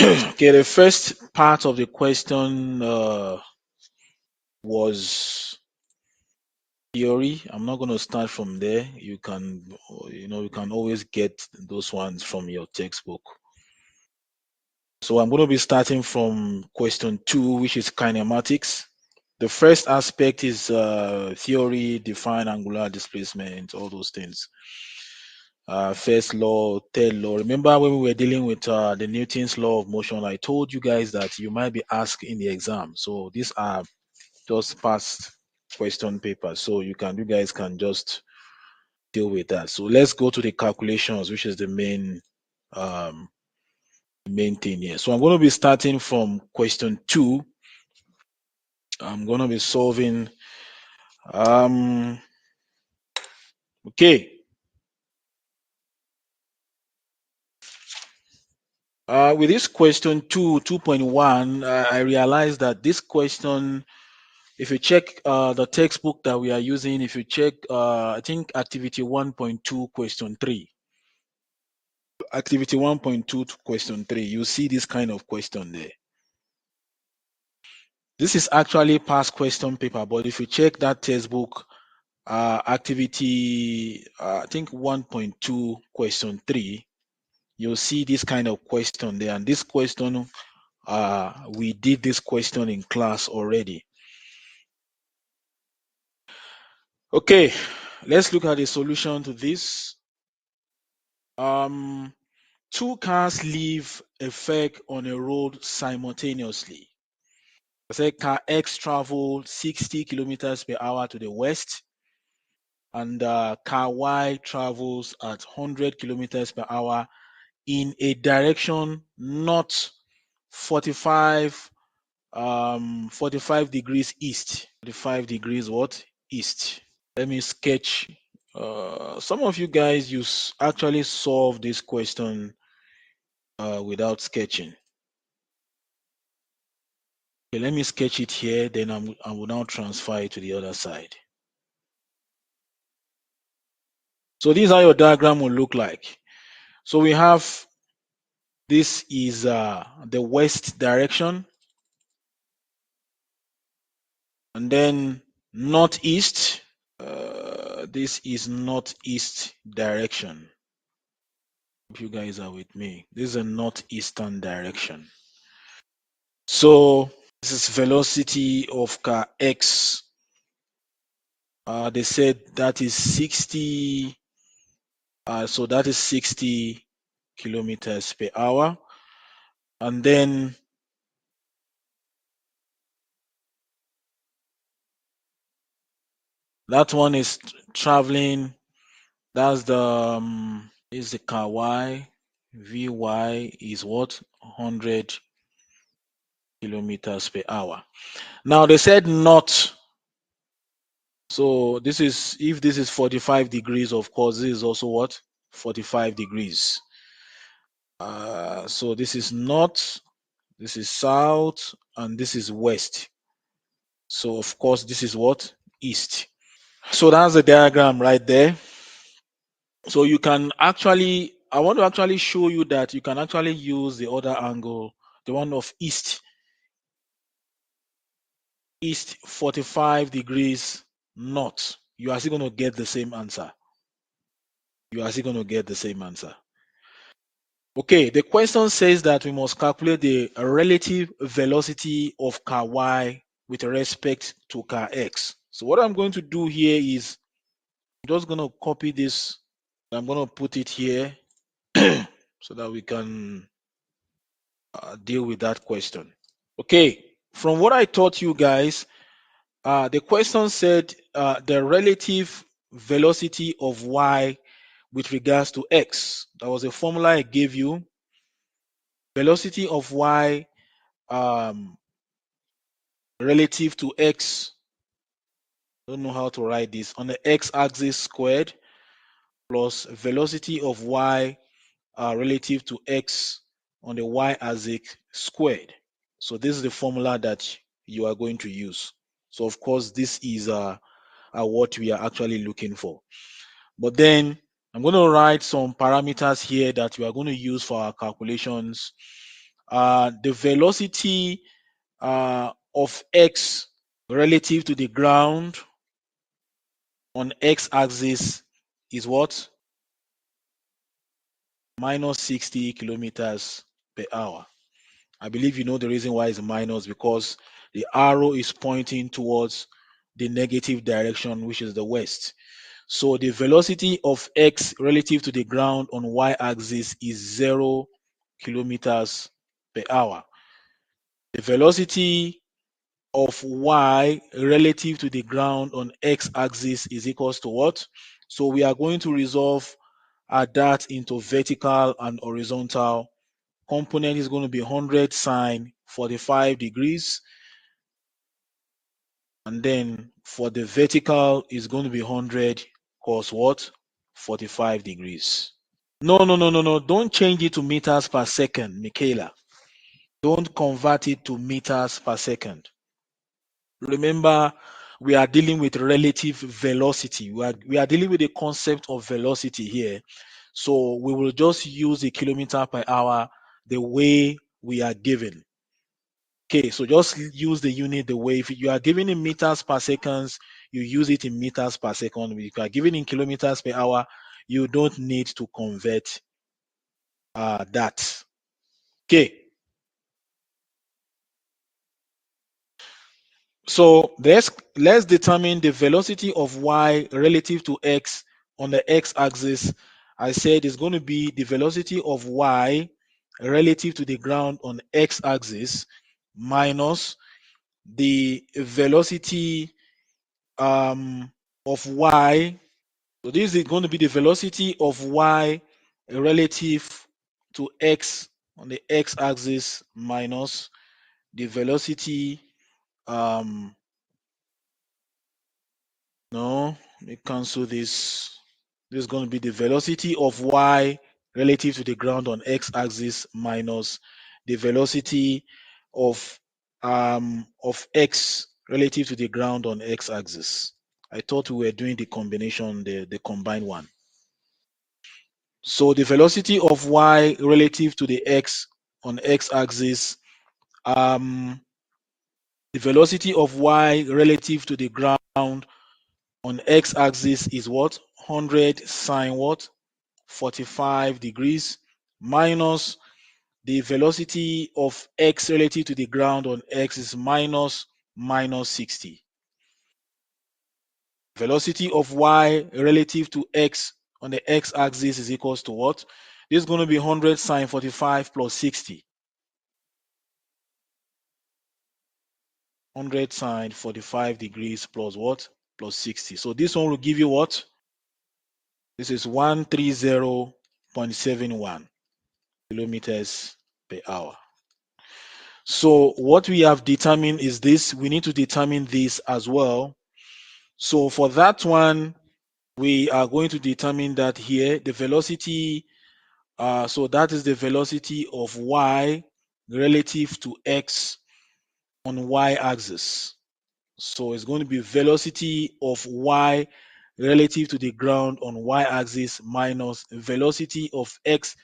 Okay, the first part of the question was theory. I'm not going to start from there. You can always get those ones from your textbook. So I'm going to be starting from question 2, which is kinematics. The first aspect is theory, define angular displacement, all those things. First law, third law. Remember when we were dealing with the Newton's law of motion, I told you guys that you might be asked in the exam. So these are just past question papers. So you guys can just deal with that. So let's go to the calculations, which is the main thing here. So I'm going to be starting from question 2. I'm going to be solving. Okay. With this question 2.1, I realized that this question, if you check the textbook that we are using, if you check, I think activity 1.2 question 3, activity 1.2 to question 3, you see this kind of question there. This is actually past question paper, but if you check that textbook, activity, I think 1.2 question 3, you'll see this kind of question there. And this question, we did this question in class already. Okay, let's look at the solution to this. Two cars leave effect on a road simultaneously. I said car X traveled 60 kilometers per hour to the west, and car Y travels at 100 kilometers per hour in a direction not 45 degrees east. 45 degrees what? East. Let me sketch. Some of you guys, actually solve this question without sketching. Okay, let me sketch it here, then I will now transfer it to the other side. So this is how your diagram will look like. So we have, this is the west direction, and then northeast. This is northeast direction. If you guys are with me, this is a northeastern direction. So this is velocity of car X. They said that is 60. So that is 60 kilometers per hour. And then that one is traveling. That's is the car Y. Vy is what? 100 kilometers per hour. Now they said not. So this is, if this is 45 degrees, of course, this is also what? 45 degrees. So this is north, this is south, and this is west. So of course, this is what? East. So that's the diagram right there. So you can actually, I want to actually show you that you can actually use the other angle, the one of east 45 degrees north. You are still going to get the same answer. You are still going to get the same answer. Okay, the question says that we must calculate the relative velocity of car Y with respect to car X. So what I'm going to do here is, I'm just going to copy this. I'm going to put it here so that we can deal with that question. Okay, from what I taught you guys, the question said the relative velocity of Y with regards to X. That was a formula I gave you. Velocity of Y relative to X. I don't know how to write this. On the X-axis squared plus velocity of Y relative to X on the Y-axis squared. So this is the formula that you are going to use. So of course, this is what we are actually looking for. But then I'm going to write some parameters here that we are going to use for our calculations. The velocity of x relative to the ground on x-axis is what? Minus 60 kilometers per hour. I believe you know the reason why it's minus, because the arrow is pointing towards the negative direction, which is the west. So the velocity of x relative to the ground on y-axis is 0 kilometers per hour. The velocity of y relative to the ground on x-axis is equals to what? So we are going to resolve that into vertical and horizontal. Component is going to be 100 sine 45 degrees, and then for the vertical is going to be 100 cos what? 45 degrees. No. Don't change it to meters per second, Michaela. Don't convert it to meters per second. Remember, we are dealing with relative velocity. We are dealing with the concept of velocity here. So we will just use the kilometer per hour the way we are given. Okay, so just use the unit the way, if you are given in meters per seconds, you use it in meters per second. If you are given in kilometers per hour, you don't need to convert that. Okay, so let's determine the velocity of y relative to x on the x-axis. I said it's going to be the velocity of y relative to the ground on x-axis minus the velocity of y. So this is going to be the velocity of y relative to x on the x-axis minus the velocity. Um, no, let me cancel this. This is going to be the velocity of y relative to the ground on x-axis minus the velocity of x relative to the ground on x-axis. I thought we were doing the combination, the combined one. So the velocity of y relative to the x on x-axis, um, the velocity of y relative to the ground on x-axis is what? 100 sine what? 45 degrees minus the velocity of x relative to the ground on x is minus 60. Velocity of y relative to x on the x-axis is equals to what? This is going to be 100 sine 45 plus 60. 100 sine 45 degrees plus what? Plus 60. So this one will give you what? This is 130.71 kilometers per hour. So what we have determined is this. We need to determine this as well. So for that one, we are going to determine that here, the velocity, so that is the velocity of y relative to x on y-axis. So it's going to be velocity of y relative to the ground on y-axis minus velocity of x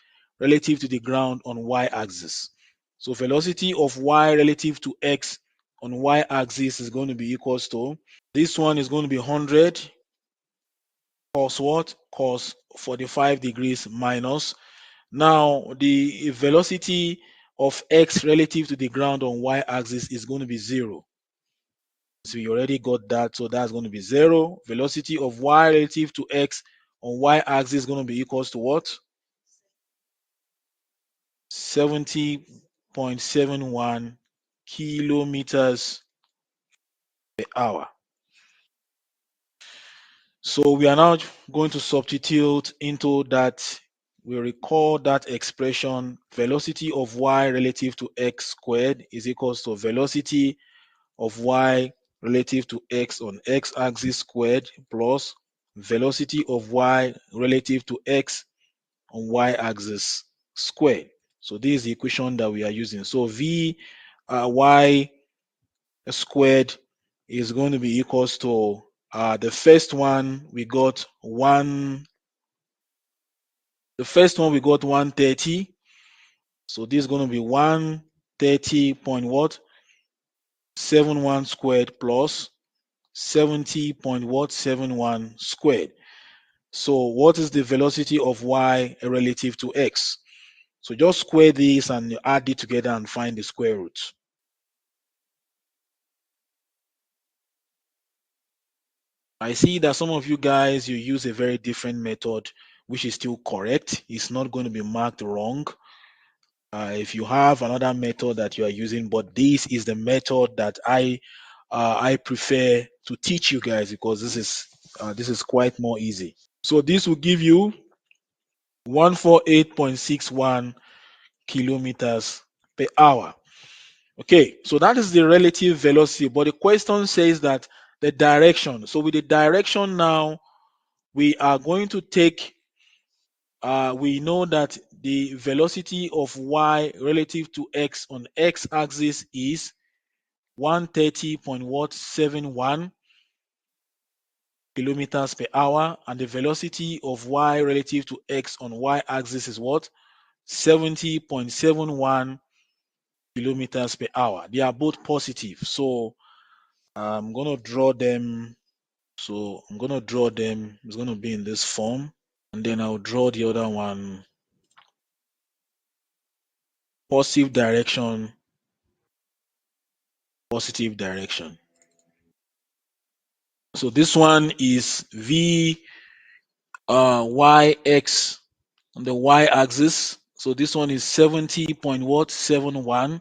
relative to the ground on y-axis. So velocity of y relative to x on y-axis is going to be equals to, this one is going to be 100 cos what? Cos 45 degrees minus. Now the velocity of x relative to the ground on y-axis is going to be 0. So we already got that. So that's going to be 0. Velocity of y relative to x on y-axis is going to be equals to what? 70.71 kilometers per hour. So we are now going to substitute into that. We recall that expression, velocity of y relative to x squared is equals to velocity of y relative to x on x-axis squared plus velocity of y relative to x on y-axis squared. So this is the equation that we are using. So v y squared is going to be equals to the first one we got 130 So this is going to be 130 point what? 71 squared plus 70 point what? 71 squared. So what is the velocity of y relative to x? So just square this and add it together and find the square root. I see that some of you guys, you use a very different method, which is still correct. It's not going to be marked wrong. If you have another method that you are using, but this is the method that I prefer to teach you guys because this is quite more easy. So this will give you 148.61 kilometers per hour. Okay, so that is the relative velocity, but the question says that the direction. So with the direction now, we are going to take, we know that the velocity of y relative to x on x axis is 130.71 kilometers per hour, and the velocity of y relative to x on y axis is what? 70.71 kilometers per hour. They are both positive. So I'm going to draw them. So I'm going to draw them. It's going to be in this form. And then I'll draw the other one. Positive direction, positive direction. So this one is v yx on the y-axis. So this one is 70.71.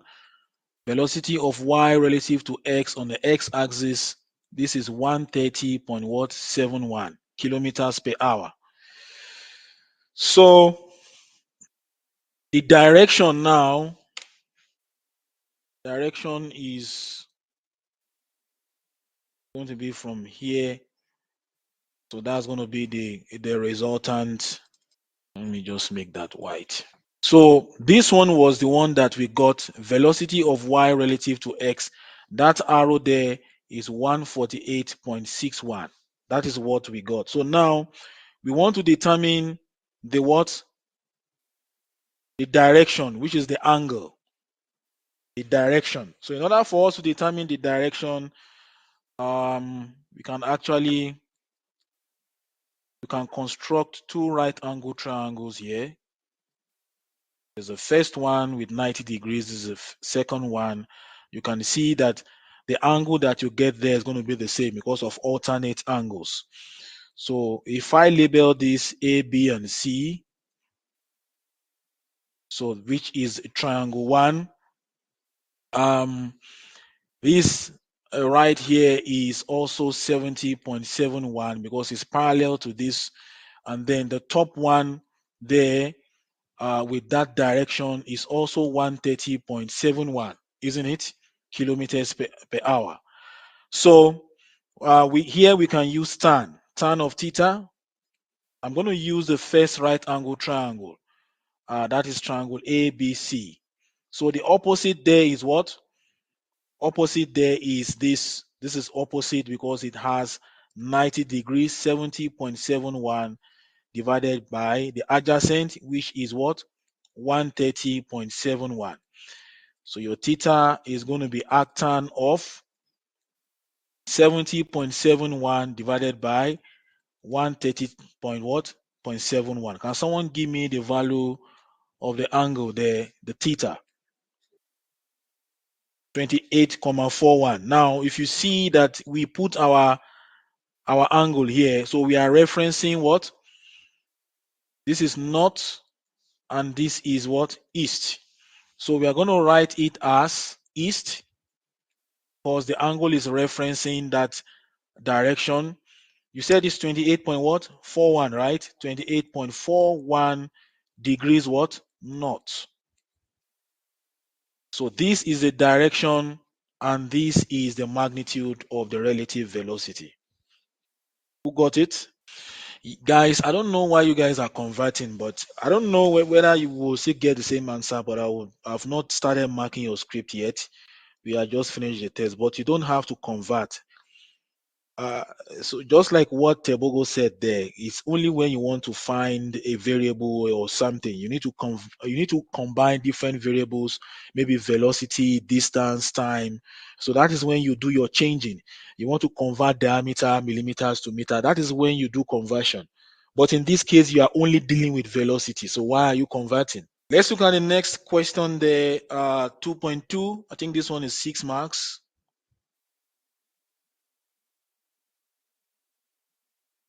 Velocity of y relative to x on the x-axis. This is 130.71 kilometers per hour. So the direction now, direction is going to be from here. So that's going to be the resultant. Let me just make that white. So this one was the one that we got, velocity of y relative to x. That arrow there is 148.61. That is what we got. So now we want to determine the what? The direction, which is the angle. The direction. So in order for us to determine the direction, we can actually construct two right angle triangles here. There's the first one with 90 degrees. This is the second one. You can see that the angle that you get there is going to be the same because of alternate angles. So if I label this A, B, and C, so which is triangle one, this right here is also 70.71 because it's parallel to this, and then the top one there with that direction is also 130.71, isn't it? Kilometers per hour. So we can use tan of theta. I'm going to use the first right angle triangle. That is triangle ABC. So the opposite there is what? Opposite there is this. This is opposite because it has 90 degrees, 70.71 divided by the adjacent, which is what? 130.71. So your theta is going to be arctan of 70.71 divided by 130 point what? 0.71. Can someone give me the value of the angle there, the theta? 28.41. Now, if you see that we put our angle here, so we are referencing what? This is north and this is what? East. So we are going to write it as east because the angle is referencing that direction. You said it's 28 point what? 41, right? 28.41 degrees what? North. So this is the direction and this is the magnitude of the relative velocity. Who got it? Guys, I don't know why you guys are converting, but I don't know whether you will still get the same answer, but I've not started marking your script yet. We are just finished the test, but you don't have to convert. uh, so just like what Tebogo said there, it's only when you want to find a variable or something, you need to combine different variables, maybe velocity, distance, time. So that is when you do your changing. You want to convert diameter, millimeters to meter. That is when you do conversion. But in this case, you are only dealing with velocity. So why are you converting? Let's look at the next question there. 2.2. I think this one is 6 marks.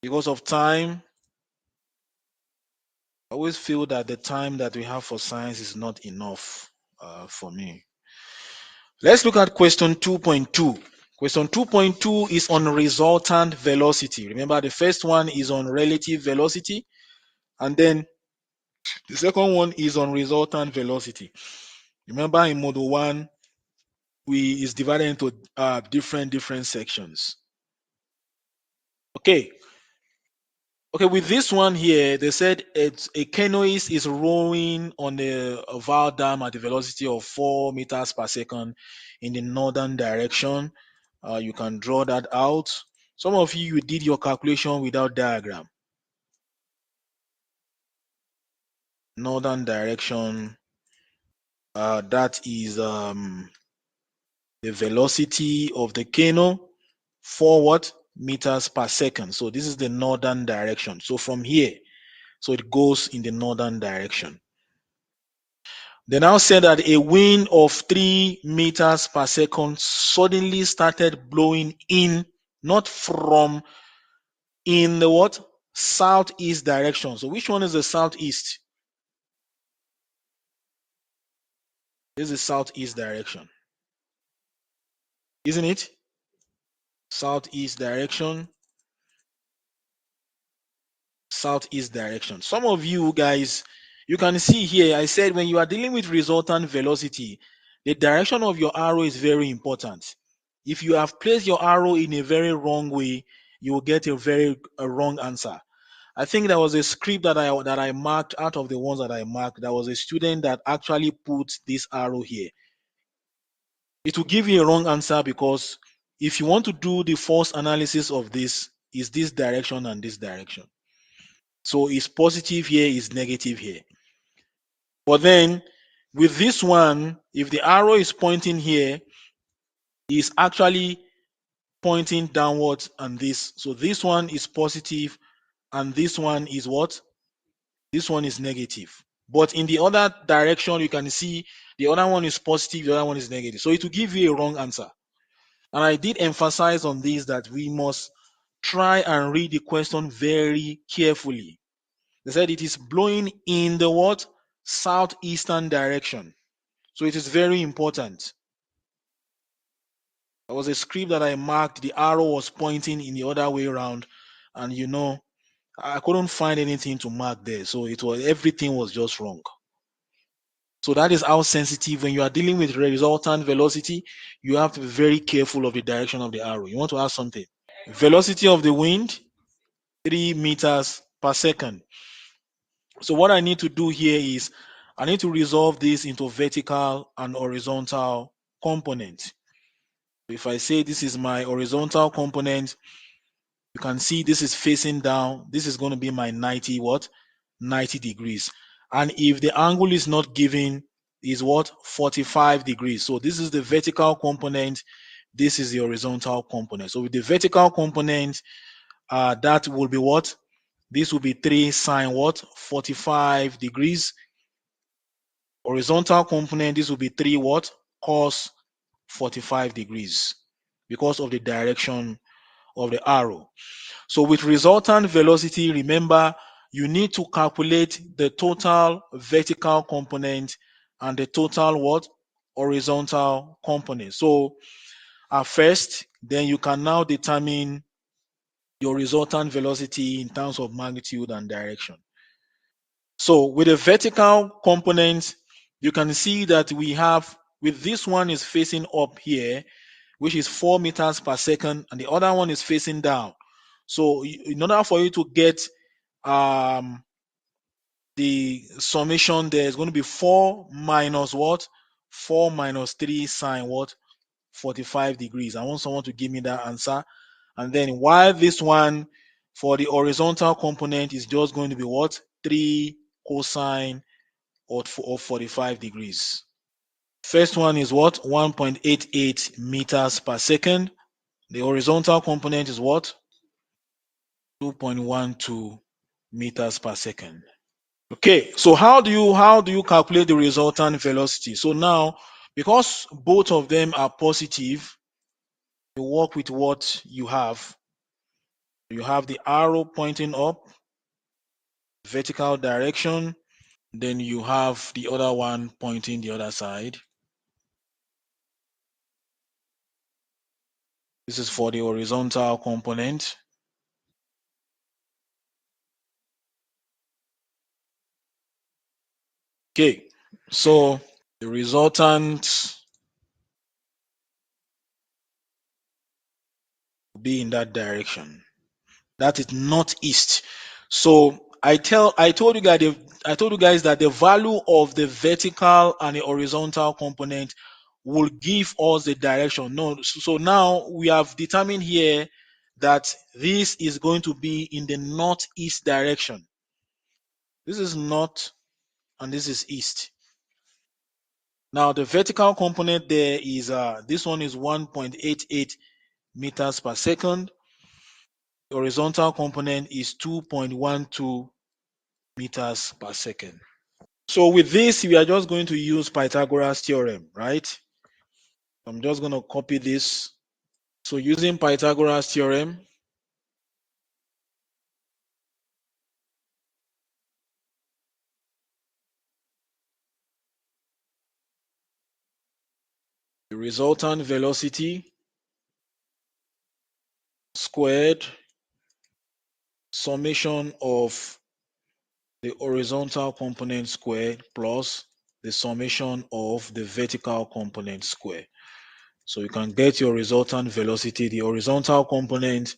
Because of time, I always feel that the time that we have for science is not enough for me. Let's look at question 2.2. Question 2.2 is on resultant velocity. Remember, the first one is on relative velocity, and then the second one is on resultant velocity. Remember, in model 1, we is divided into different sections. Okay, Okay, with this one here, they said it's a canoeist is rowing on a valve dam at a velocity of 4 meters per second in the northern direction. You can draw that out. Some of you did your calculation without diagram. Northern direction, that is the velocity of the canoe, 4 what? Meters per second. So this is the northern direction. So from here, so it goes in the northern direction. They now said that a wind of 3 meters per second suddenly started blowing in, not from, in the what? Southeast direction. So which one is the southeast? This is southeast direction, isn't it? Southeast direction, southeast direction. Some of you guys, you can see here, I said when you are dealing with resultant velocity, the direction of your arrow is very important. If you have placed your arrow in a very wrong way, you will get a wrong answer. I think there was a script that I marked out of the ones that I marked. There was a student that actually put this arrow here. It will give you a wrong answer because if you want to do the false analysis of this, is this direction and this direction. So it's positive here, is negative here. But then with this one, if the arrow is pointing here, it's actually pointing downwards and this. So this one is positive and this one is what? This one is negative. But in the other direction, you can see the other one is positive, the other one is negative. So it will give you a wrong answer. And I did emphasize on this that we must try and read the question very carefully. They said it is blowing in the what? Southeastern direction. So it is very important. There was a script that I marked, the arrow was pointing in the other way around, and I couldn't find anything to mark there. So everything was just wrong. So that is how sensitive when you are dealing with resultant velocity, you have to be very careful of the direction of the arrow. You want to ask something? Velocity of the wind, 3 meters per second. So what I need to do here is I need to resolve this into vertical and horizontal component. If I say this is my horizontal component, you can see this is facing down. This is going to be my 90 what? 90 degrees. And if the angle is not given, is what? 45 degrees. So this is the vertical component. This is the horizontal component. So with the vertical component, that will be what? This will be 3 sine what? 45 degrees. Horizontal component, this will be 3 what? Cos 45 degrees because of the direction of the arrow. So with resultant velocity, remember, you need to calculate the total vertical component and the total what? Horizontal component. So at first, then you can now determine your resultant velocity in terms of magnitude and direction. So with the vertical component, you can see that we have, with this one is facing up here, which is 4 meters per second, and the other one is facing down. So in order for you to get um, the summation, there is going to be 4 minus what? 4 minus 3 sine what? 45 degrees. I want someone to give me that answer. And then while this one for the horizontal component is just going to be what? 3 cosine of 45 degrees. First one is what? 1.88 meters per second. The horizontal component is what? 2.12 meters per second. Okay, so how do you calculate the resultant velocity? So now, because both of them are positive, you work with what you have. You have the arrow pointing up, vertical direction, then you have the other one pointing the other side. This is for the horizontal component. Okay, so the resultant will be in that direction. That is northeast. So I told you guys that the value of the vertical and the horizontal component will give us the direction. No, so now we have determined here that this is going to be in the northeast direction. This is north and this is east. Now the vertical component there is this one is 1.88 meters per second. The horizontal component is 2.12 meters per second. So with this, we are just going to use Pythagoras theorem, right? I'm just going to copy this. So using Pythagoras theorem, the resultant velocity squared summation of the horizontal component squared plus the summation of the vertical component squared. So you can get your resultant velocity. The horizontal component,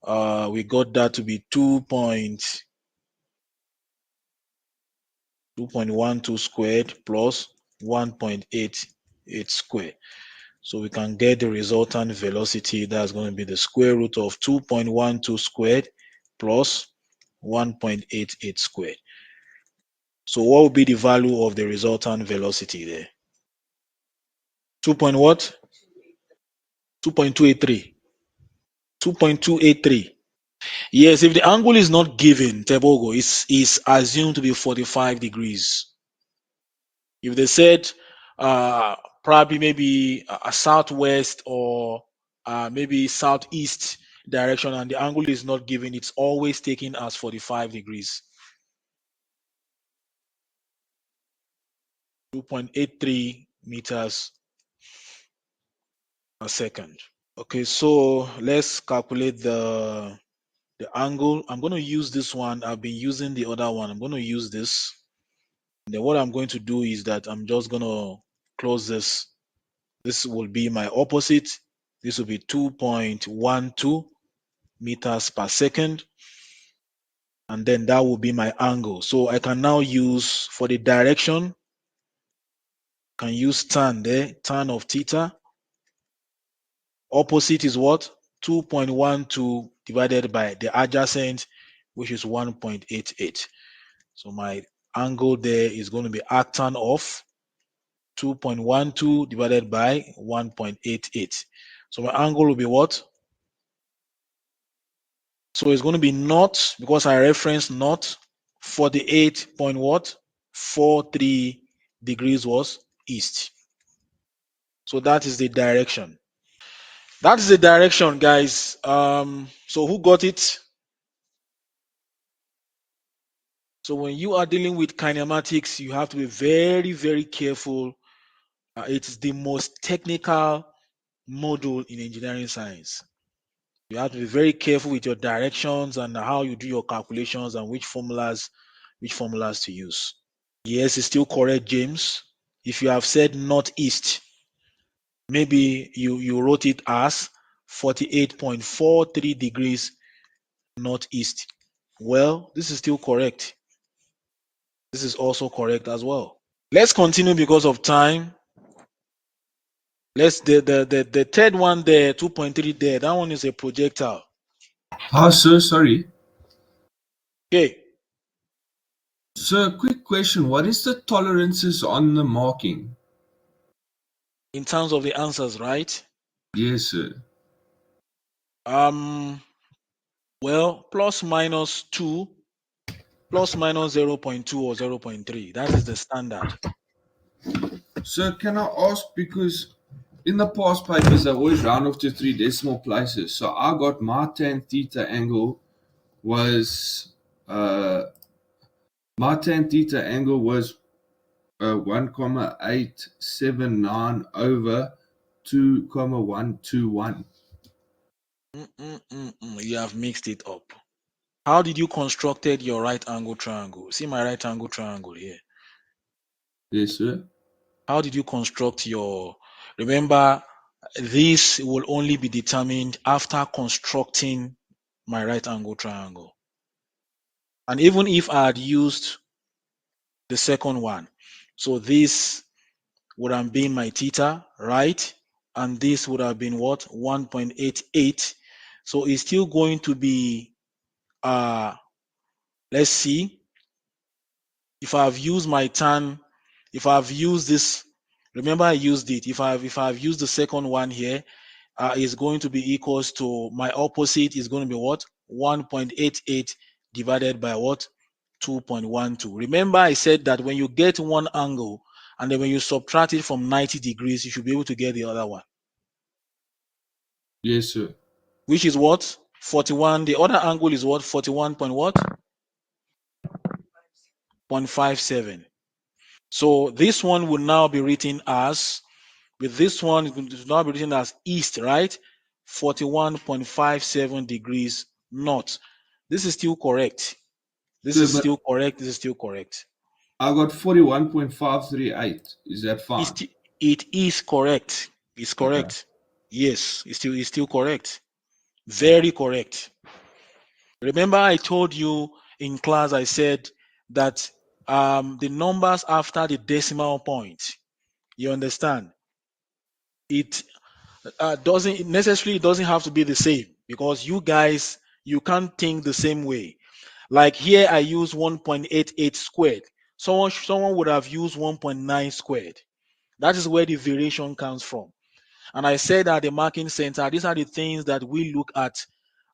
we got that to be 2.12 squared plus 1.88 squared. So we can get the resultant velocity. That's going to be the square root of 2.12 squared plus 1.88 squared. So what would be the value of the resultant velocity there? 2 point what? 2.283. 2.283. Yes, if the angle is not given, Tebogo is assumed to be 45 degrees. If they said probably maybe a southwest or maybe southeast direction and the angle is not given, it's always taken as 45 degrees. 2.83 meters per second. Okay, so let's calculate the angle. I'm going to use this one. I've been using the other one. I'm going to use this. And then what I'm going to do is that I'm just going to close this. This will be my opposite. This will be 2.12 meters per second. And then that will be my angle. So I can now use for the direction, can use tan there, tan of theta. Opposite is what? 2.12 divided by the adjacent, which is 1.88. So my angle there is going to be arctan of 2.12 divided by 1.88. So my angle will be what? So it's going to be naught because I referenced naught. 48 point what? 43 degrees was east. So that is the direction. That is the direction, guys. So who got it? So when you are dealing with kinematics, you have to be very, very careful. It's the most technical module in engineering science. You have to be very careful with your directions and how you do your calculations and which formulas to use. Yes, it's still correct, James. If you have said northeast, maybe you wrote it as 48.43 degrees northeast. Well, this is still correct. This is also correct as well. Let's continue because of time. Let's the third one there, 2.3 there. That one is a projectile. Ah, sir, sorry. Okay. Sir, quick question. What is the tolerances on the marking? In terms of the answers, right? Yes, sir. Well, ±2, ±0.2 or 0.3. That is the standard. Sir, can I ask, because in the past papers, they always round off to 3 decimal places. So I got my tan theta angle was, uh, my tan theta angle was 1,879 over 2,121. You have mixed it up. How did you constructed your right angle triangle? See my right angle triangle here. Yes, sir. How did you construct your? Remember, this will only be determined after constructing my right angle triangle. And even if I had used the second one, so this would have been my theta, right? And this would have been what? 1.88. So it's still going to be, let's see, if I've used my tan, if I've used this, remember I used it. If I've used the second one here, is going to be equals to my opposite is going to be what? 1.88 divided by what? 2.12. Remember I said that when you get one angle and then when you subtract it from 90 degrees, you should be able to get the other one, Yes, sir. which is what? 41. The other angle is what? 41 point what? 0.57. So this one will now be written as, with this one, it will now be written as east, right? 41.57 degrees north. This is still correct. This Sir, is but still correct. This is still correct. I got 41.538. Is that It's, fine? it is correct. It's Okay. correct. Yes, it's still correct. Okay. Very correct. Remember, I told you in class, I said that the numbers after the decimal point, you understand, it doesn't necessarily, it doesn't have to be the same, because you guys, you can't think the same way. Like here I use 1.88 squared. Someone would have used 1.9 squared. That is where the variation comes from. And I said at the marking center, these are the things that we look at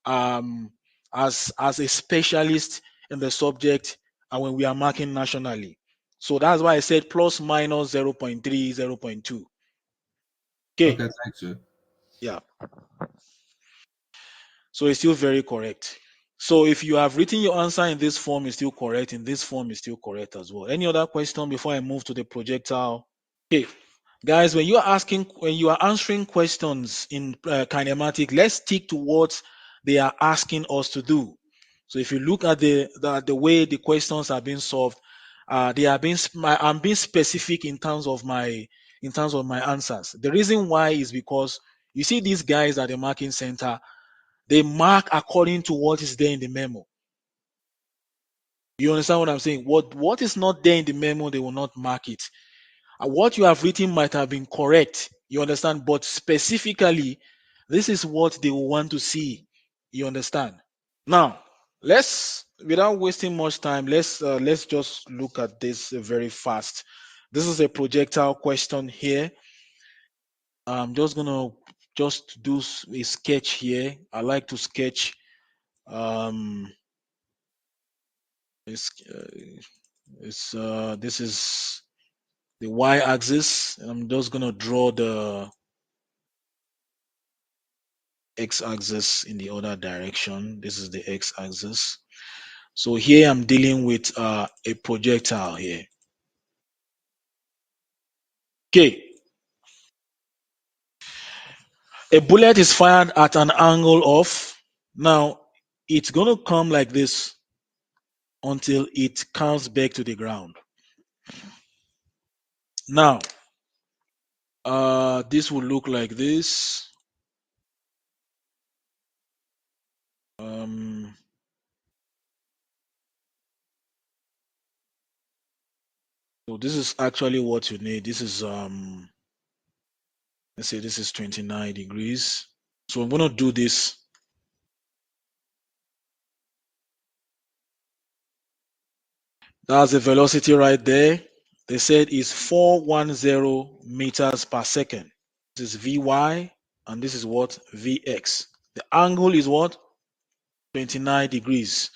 um, as a specialist in the subject, and when we are marking nationally. So that's why I said plus minus 0.3, 0.2. Okay. Okay, thanks, sir. Yeah. So it's still very correct. So if you have written your answer in this form, it's still correct. In this form, it's still correct as well. Any other question before I move to the projectile? Okay, guys, when you are answering questions in kinematic, let's stick to what they are asking us to do. So if you look at the way the questions are being solved, they are being I'm being specific in terms of my answers. The reason why is because you see these guys at the marking center, they mark according to what is there in the memo. You understand what I'm saying? What is not there in the memo, they will not mark it. What you have written might have been correct, you understand, but specifically, this is what they will want to see. You understand? Now, let's, without wasting much time, let's just look at this very fast. This is a projectile question here. I'm just gonna just do a sketch here. I like to sketch. Um, it's, this is the y-axis. I'm just gonna draw the x-axis in the other direction. This is the x-axis. So here I'm dealing with a projectile here. Okay, a bullet is fired at an angle of, now it's gonna come like this until it comes back to the ground. Now, this will look like this. Um, so this is actually what you need. This is Let's say this is 29 degrees. So I'm going to do this. That's the velocity right there. They said is 410 meters per second. This is Vy, and this is what? Vx. The angle is what? 29 degrees.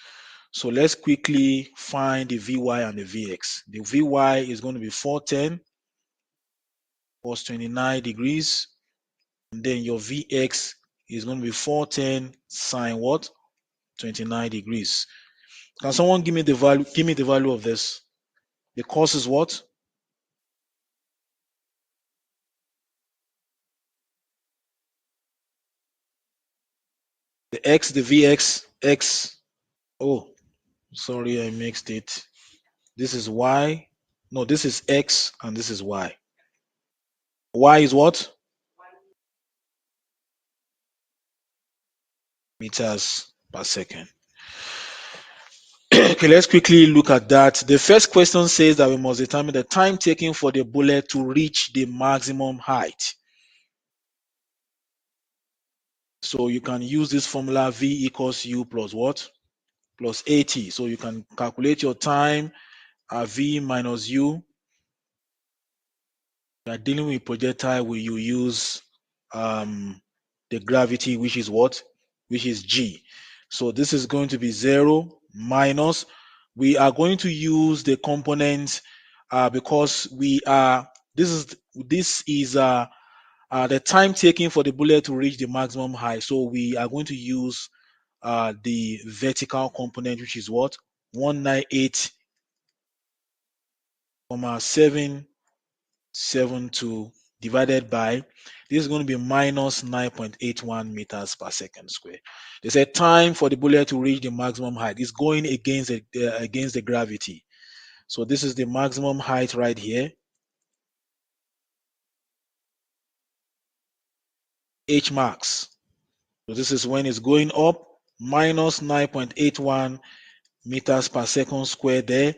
So let's quickly find the Vy and the Vx. The Vy is going to be 410 cos 29 degrees. And then your Vx is going to be 410 sine what? 29 degrees. Can someone give me the value? Give me the value of this. The cos is what? The x, the Vx, x. Oh, sorry, I mixed it. This is y. No, this is x and this is y. Y is what? Meters per second. Okay, let's quickly look at that. The first question says that we must determine the time taken for the bullet to reach the maximum height. So you can use this formula V equals U plus what? Plus AT. So you can calculate your time V minus U. You are dealing with projectile where you use the gravity, which is what? Which is G. So this is going to be 0 minus. We are going to use the components because we are. This is the time taken for the bullet to reach the maximum height. So we are going to use the vertical component, which is what? 198,772 divided by, this is going to be minus 9.81 meters per second square. They said time for the bullet to reach the maximum height is going against the gravity. So this is the maximum height right here. H max. So this is when it's going up, minus 9.81 meters per second square there.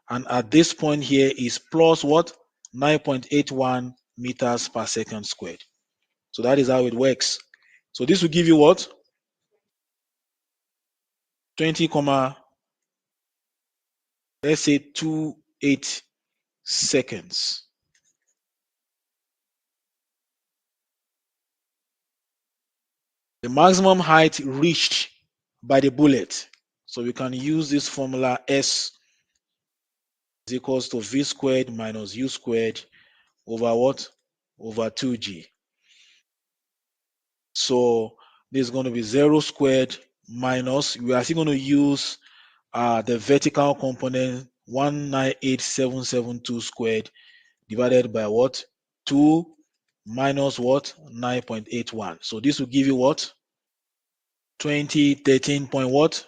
And at this point here is plus what? 9.81 meters per second squared. So that is how it works. So this will give you what? 20, let's say 28 seconds. The maximum height reached by the bullet. So we can use this formula S is equals to V squared minus U squared over what? Over 2G. So this is going to be 0 squared minus, we are still going to use the vertical component 198,772 squared divided by what? 2 minus what? 9.81. So this will give you what? 2013 point what?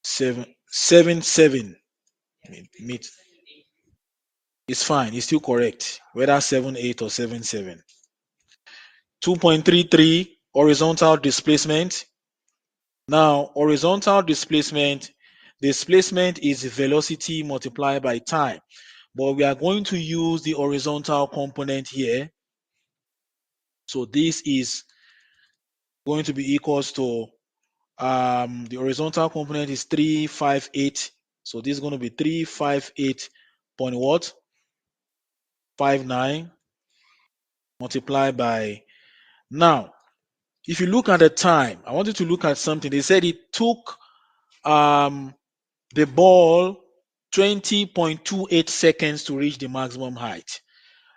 777. Meet. It's fine. It's still correct. Whether 78 or 77. 2.33 horizontal displacement. Now, horizontal displacement is velocity multiplied by time. But we are going to use the horizontal component here. So this is going to be equals to the horizontal component is 358. So this is going to be 358 point what? 59 multiplied by, now if you look at the time, I want you to look at something. They said it took um the ball 20.28 seconds to reach the maximum height.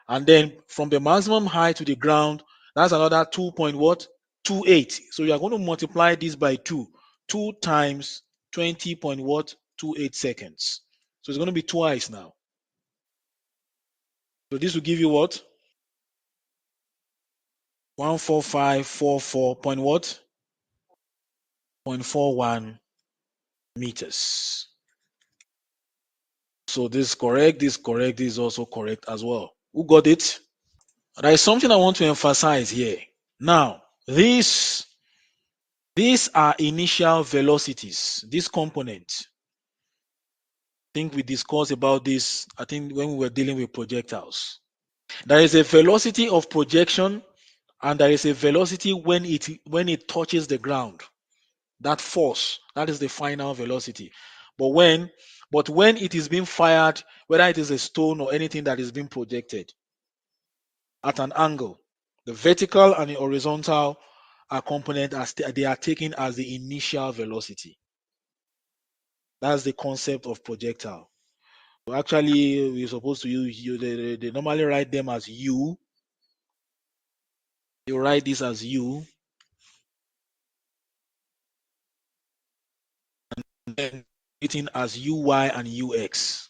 And then from the maximum height to the ground, that's another 2 point what? 28. So you are going to multiply this by 2. 2 times 20 point what? 28 seconds. So it's going to be twice now. So this will give you what? 14544 point what? 0.41 meters. So this is correct, this is correct, this is also correct as well. Who got it? There is something I want to emphasize here. Now, these are initial velocities, this component. I think we discussed about this, I think when we were dealing with projectiles. There is a velocity of projection and there is a velocity when it touches the ground. That force, that is the final velocity. But when it is being fired, whether it is a stone or anything that is being projected at an angle, the vertical and the horizontal are component as they are taken as the initial velocity. That's the concept of projectile. So actually, we're supposed to use they normally write them as u. You write this as u, and then written as uy and ux.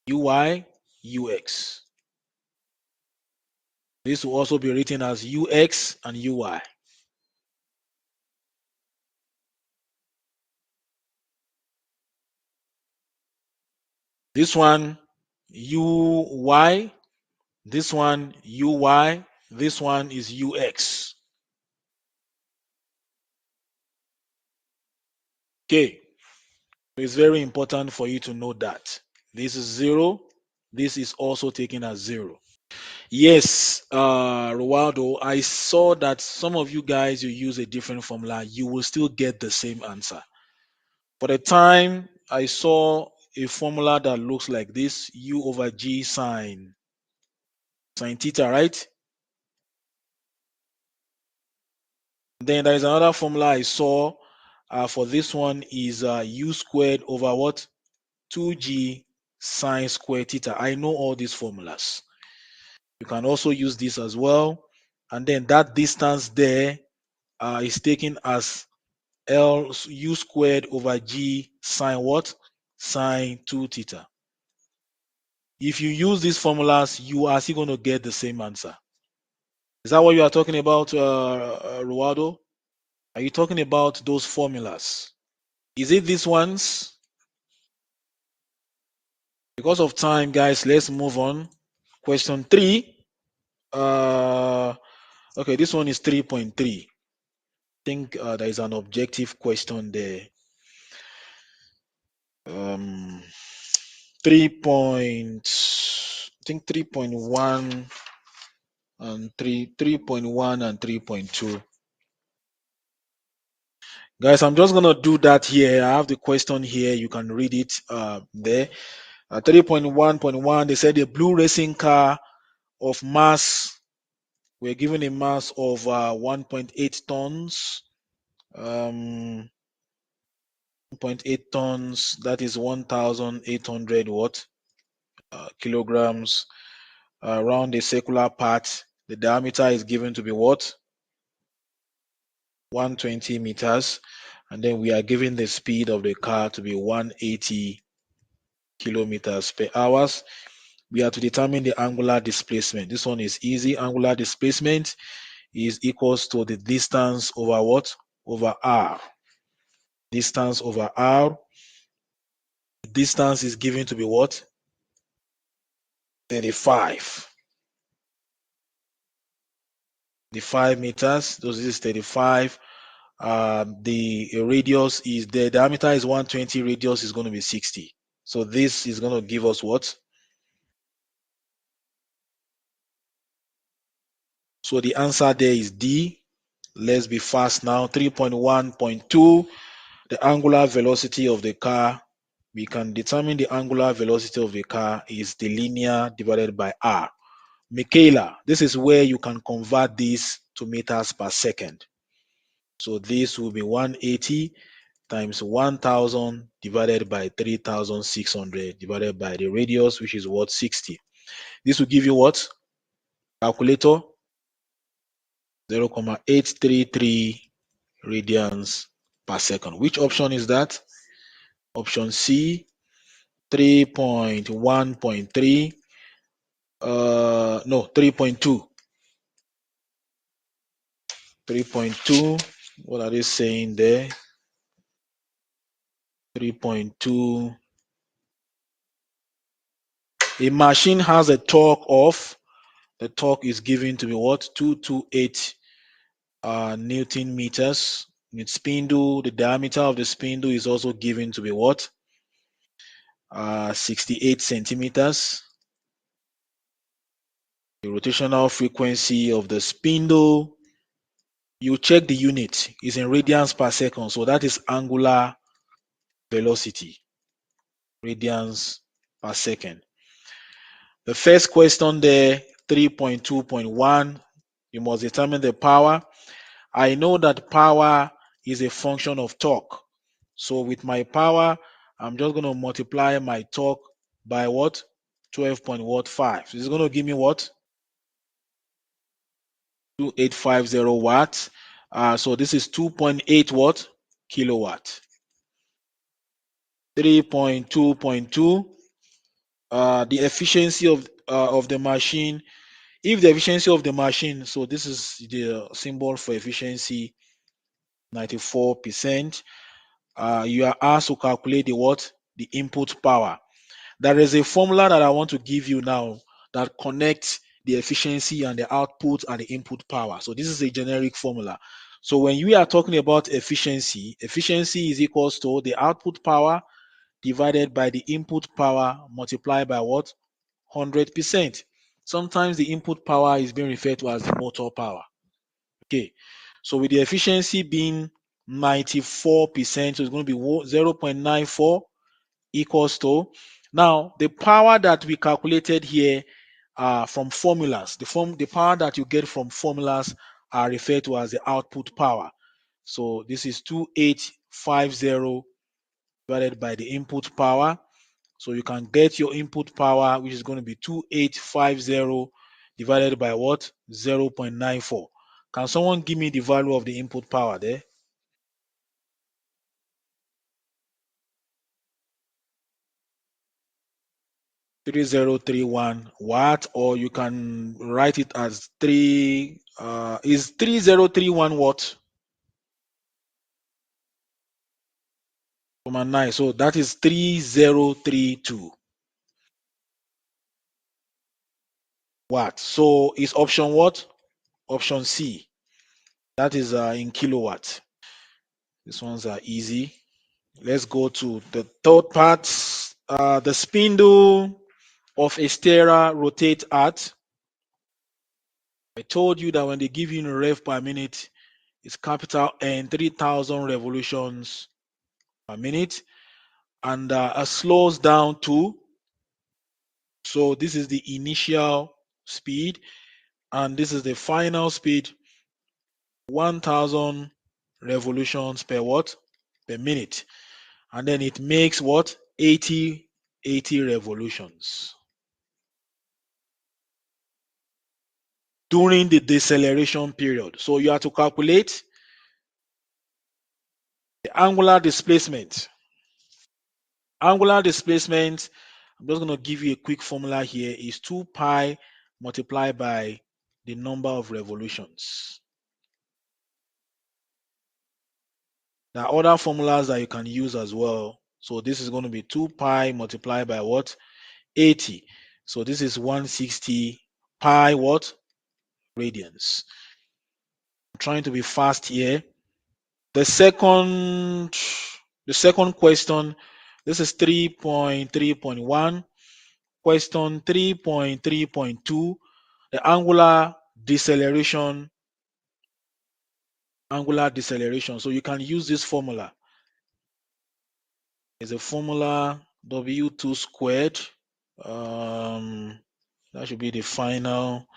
Uy, ux. This will also be written as ux and uy. This one uy, this one uy, this one is ux. Okay, it's very important for you to know that. This is 0. This is also taken as 0. Yes, Roaldo, I saw that some of you guys you use a different formula, you will still get the same answer. For the time, I saw a formula that looks like this: u over g sine theta, right? Then there is another formula I saw for this one is u squared over what? 2g sine square theta. I know all these formulas. You can also use this as well. And then that distance there is taken as L u squared over g sine what? Sine 2 theta. If you use these formulas, you are still going to get the same answer. Is that what you are talking about, Ruado? Are you talking about those formulas? Is it these ones? Because of time, guys, let's move on. Question 3. Uh, okay, this one is 3.3. I think there is an objective question there. 3.1 and 3.1 and 3.2. Guys, I'm just gonna do that here. I have the question here. You can read it there. 3.1.1, they said a blue racing car of mass, we're given a mass of 1.8 tons. 1.8 tons, that is 1,800 what? Kilograms around a circular path. The diameter is given to be what? 120 meters. And then we are given the speed of the car to be 180 kilometers per hour. We are to determine the angular displacement. This one is easy. Angular displacement is equals to the distance over what? Over r. Distance over r. Distance is given to be what? 35. The 5 meters. This is 35. The radius is the diameter is 120. Radius is going to be 60. So this is going to give us what? So the answer there is D. Let's be fast now. 3.1.2. The angular velocity of the car. We can determine the angular velocity of the car is the linear divided by r. Michaela, this is where you can convert this to meters per second. So this will be 180 times 1000 divided by 3600 divided by the radius, which is what? 60. This will give you what? Calculator 0.833 radians per second. Which option is that? Option C, 3.1.3. No, 3.2. 3.2. What are they saying there? 3.2. A machine has a torque of, the torque is given to be what? 228 Newton meters. Its spindle, the diameter of the spindle is also given to be what? 68 centimeters. the rotational frequency of the spindle. You check the unit, is in radians per second, so that is angular velocity, radians per second. The first question there, 3.2.1, you must determine the power. I know that power is a function of torque. So with my power, I'm just going to multiply my torque by what? 12.5. So it's going to give me what? 2850 watts. So this is 2.8 what? Kilowatt. 3.2.2. The efficiency of the machine. If the efficiency of the machine, so this is the symbol for efficiency, 94%. You are asked to calculate the what? The input power. There is a formula that I want to give you now that connects the efficiency and the output and the input power. So this is a generic formula. So when we are talking about efficiency, efficiency is equals to the output power divided by the input power multiplied by what? 100%. Sometimes the input power is being referred to as the motor power. Okay. So with the efficiency being 94%, so it's going to be 0.94 equals to, now the power that we calculated here from formulas, the power that you get from formulas are referred to as the output power. So this is 2850 divided by the input power. So you can get your input power, which is going to be 2850 divided by what? 0.94. Can someone give me the value of the input power there? 3031 watt, or you can write it as 3031 watt? 9. So that is 3032 watt. So is option what? Option C. That is in kilowatt. These ones are easy. Let's go to the third part. The spindle of a stirrer rotates at. I told you that when they give you a rev per minute, it's capital N, 3000 revolutions per minute, and slows down to. So this is the initial speed, and this is the final speed, 1000 revolutions per what? Per minute. And then it makes what? 80 revolutions during the deceleration period. So you have to calculate the angular displacement. Angular displacement, I'm just going to give you a quick formula here, is 2 pi multiplied by the number of revolutions. There are other formulas that you can use as well. So this is going to be 2 pi multiplied by what? 80. So this is 160 pi what? Radians. I'm trying to be fast here. The second question, this is 3.3.1. Question 3.3.2, the angular deceleration. So you can use this formula. It's a formula W2 squared. That should be the final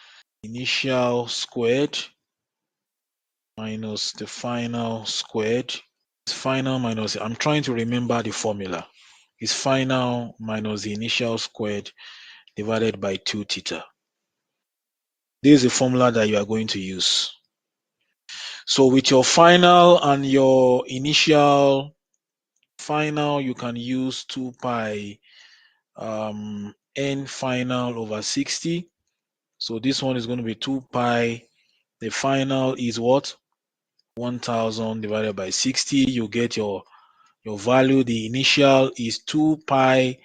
initial squared minus the final squared. It's final minus, I'm trying to remember the formula. It's final minus the initial squared divided by 2 theta. This is the formula that you are going to use. So with your final and your initial, final, you can use 2 pi n final over 60. So this one is going to be 2 pi. The final is what? 1000 divided by 60. You get your value. The initial is 2 pi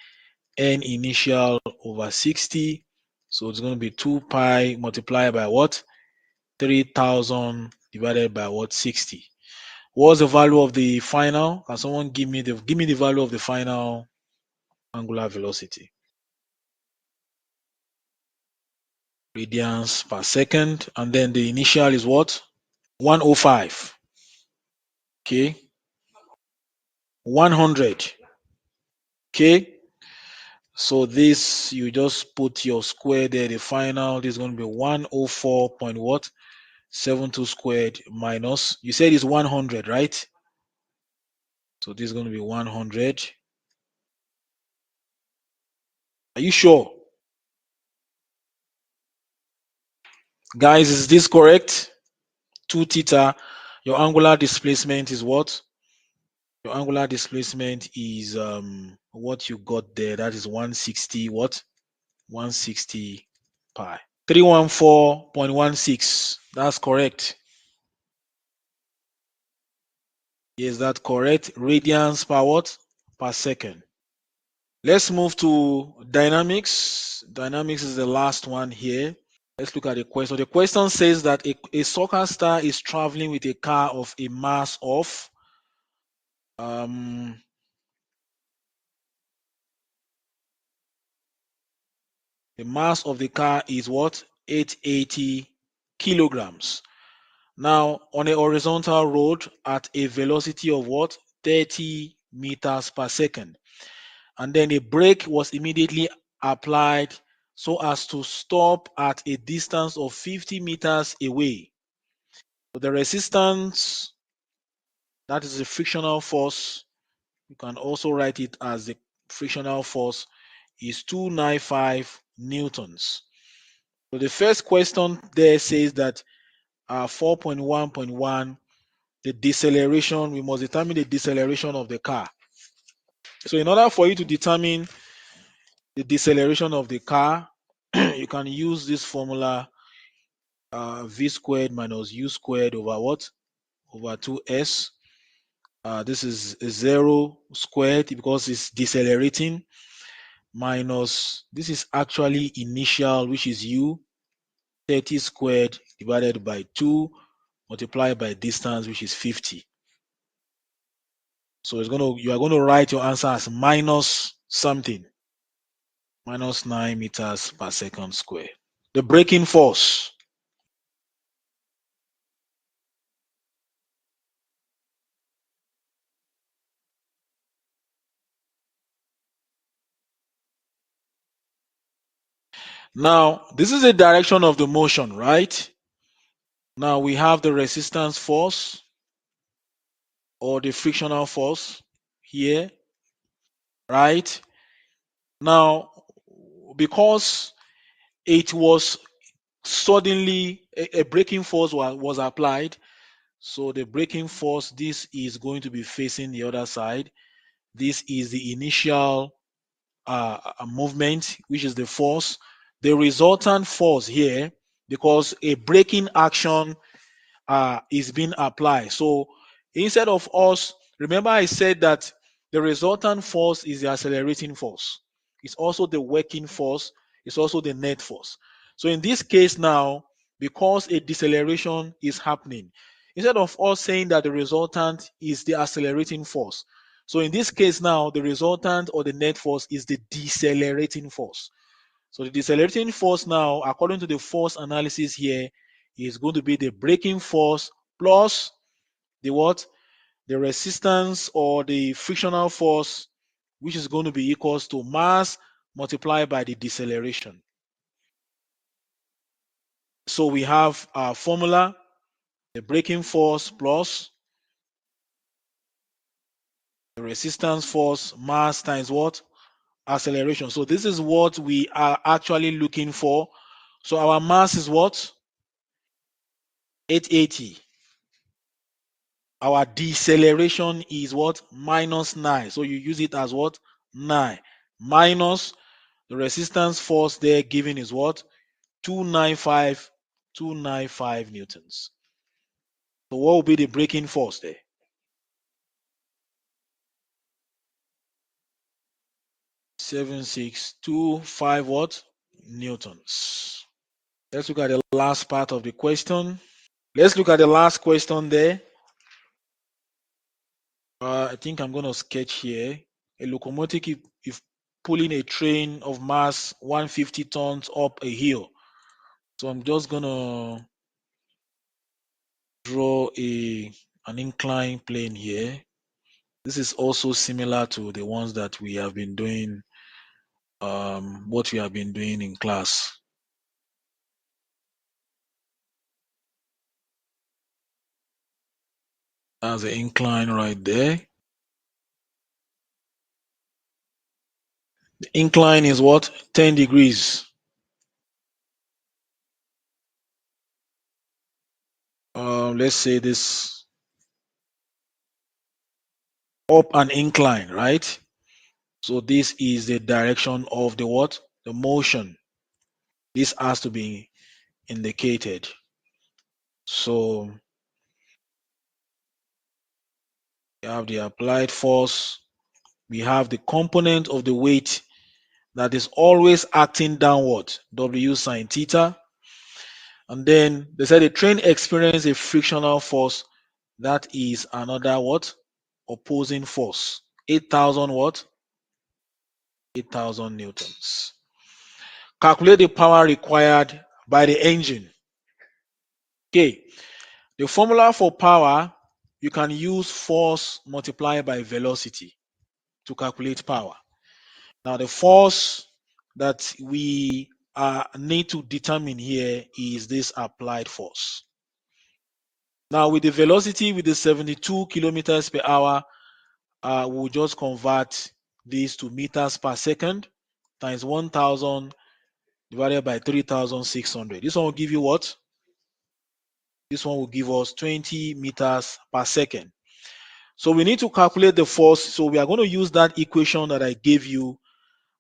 n initial over 60. So it's going to be 2 pi multiplied by what? 3000 divided by what? 60. What's the value of the final? Can someone give me the value of the final angular velocity? radians per second. And then the initial is what? 105. Okay. 100. Okay. So this, you just put your square there. The final, this is going to be 104 point what? 72 squared minus, you said it's 100, right? So this is going to be 100. Are you sure? Guys, is this correct? 2 theta. Your angular displacement is what? Your angular displacement is what you got there. That is 160 what? 160 pi. 314.16. That's correct. Is that correct? Radians per what? Per second. Let's move to dynamics. Dynamics is the last one here. Let's look at the question. The question says that a soccer star is traveling with a car of a mass of um, the mass of the car is what? 880 kilograms. Now, on a horizontal road at a velocity of what? 30 meters per second. And then a brake was immediately applied so as to stop at a distance of 50 meters away. So the resistance, that is the frictional force, you can also write it as the frictional force, is 295 newtons. So the first question there says that 4.1.1, the deceleration, we must determine the deceleration of the car. So in order for you to determine the deceleration of the car, you can use this formula, v squared minus u squared over what? Over 2s. This is 0 squared because it's decelerating, minus, this is actually initial, which is u, 30 squared divided by 2 multiplied by distance, which is 50. So you are going to write your answer as minus something, minus 9 meters per second square. The braking force. Now, this is the direction of the motion, right? Now we have the resistance force or the frictional force here, right? Now, because it was suddenly a braking force was applied, so the braking force, this is going to be facing the other side. This is the initial movement, which is the force. The resultant force here, because a braking action is being applied. So instead of us, remember I said that the resultant force is the accelerating force. It's also the working force. It's also the net force. So in this case now, because a deceleration is happening, instead of us saying that the resultant is the accelerating force, so in this case now, the resultant or the net force is the decelerating force. So the decelerating force now, according to the force analysis here, is going to be the braking force plus the what? The resistance or the frictional force, which is going to be equals to mass multiplied by the deceleration. So we have our formula, the braking force plus the resistance force, mass times what? Acceleration. So this is what we are actually looking for. So our mass is what? 880. Our deceleration is what? Minus 9. So you use it as what? 9. Minus the resistance force there given is what? 295, 295 newtons. So what will be the braking force there? 7625 what? Newtons. Let's look at the last part of the question. Let's look at the last question there. I think I'm going to sketch here. A locomotive if pulling a train of mass 150 tons up a hill. So I'm just gonna draw an inclined plane here. This is also similar to the ones that we have been doing, what we have been doing in class. That's the incline right there. The incline is what? 10 degrees. Let's say this up an incline, right? So this is the direction of the what? The motion. This has to be indicated. So we have the applied force. We have the component of the weight that is always acting downward, W sine theta. And then they said the train experience a frictional force that is another what? Opposing force. 8,000 what? 8,000 newtons. Calculate the power required by the engine. Okay, the formula for power, you can use force multiplied by velocity to calculate power. Now, the force that we need to determine here is this applied force. Now, with the velocity, with the 72 kilometers per hour, we'll just convert this to meters per second times 1,000 divided by 3,600. This one will give you what? This one will give us 20 meters per second. So we need to calculate the force. So we are going to use that equation that I gave you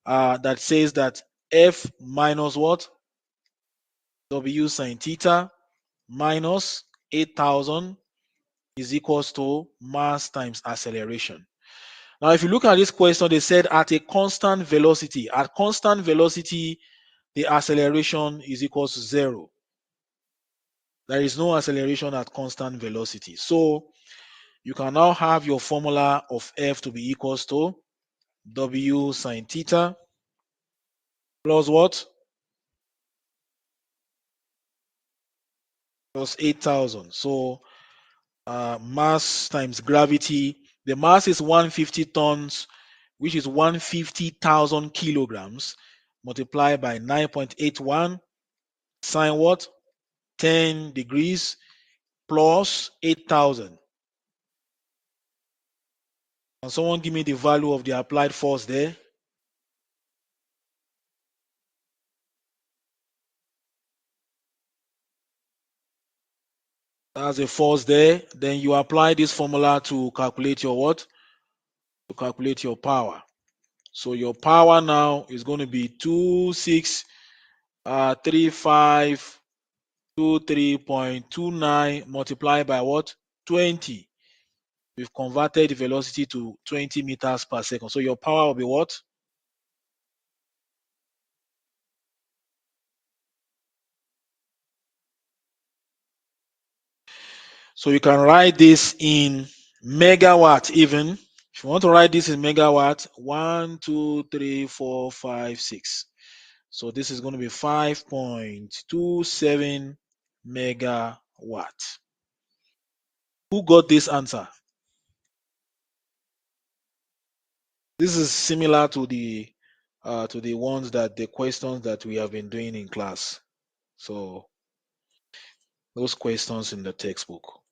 that says that F minus what? W sine theta minus 8,000 is equals to mass times acceleration. Now, if you look at this question, they said at a constant velocity. At constant velocity, the acceleration is equals to zero. There is no acceleration at constant velocity. So you can now have your formula of F to be equals to W sine theta plus what? Plus 8,000. So mass times gravity. The mass is 150 tons, which is 150,000 kilograms multiplied by 9.81 sine what? 10 degrees plus 8,000. And someone give me the value of the applied force there. That's a force there. Then you apply this formula to calculate your what? To calculate your power. So your power now is going to be 263523.29 multiplied by what? 20. We've converted the velocity to 20 meters per second. So your power will be what? So you can write this in megawatt even. If you want to write this in megawatt, 1, 2, 3, 4, 5, 6. So this is going to be 5.27 megawatt. Who got this answer? This is similar to the ones that the questions that we have been doing in class. So those questions in the textbook.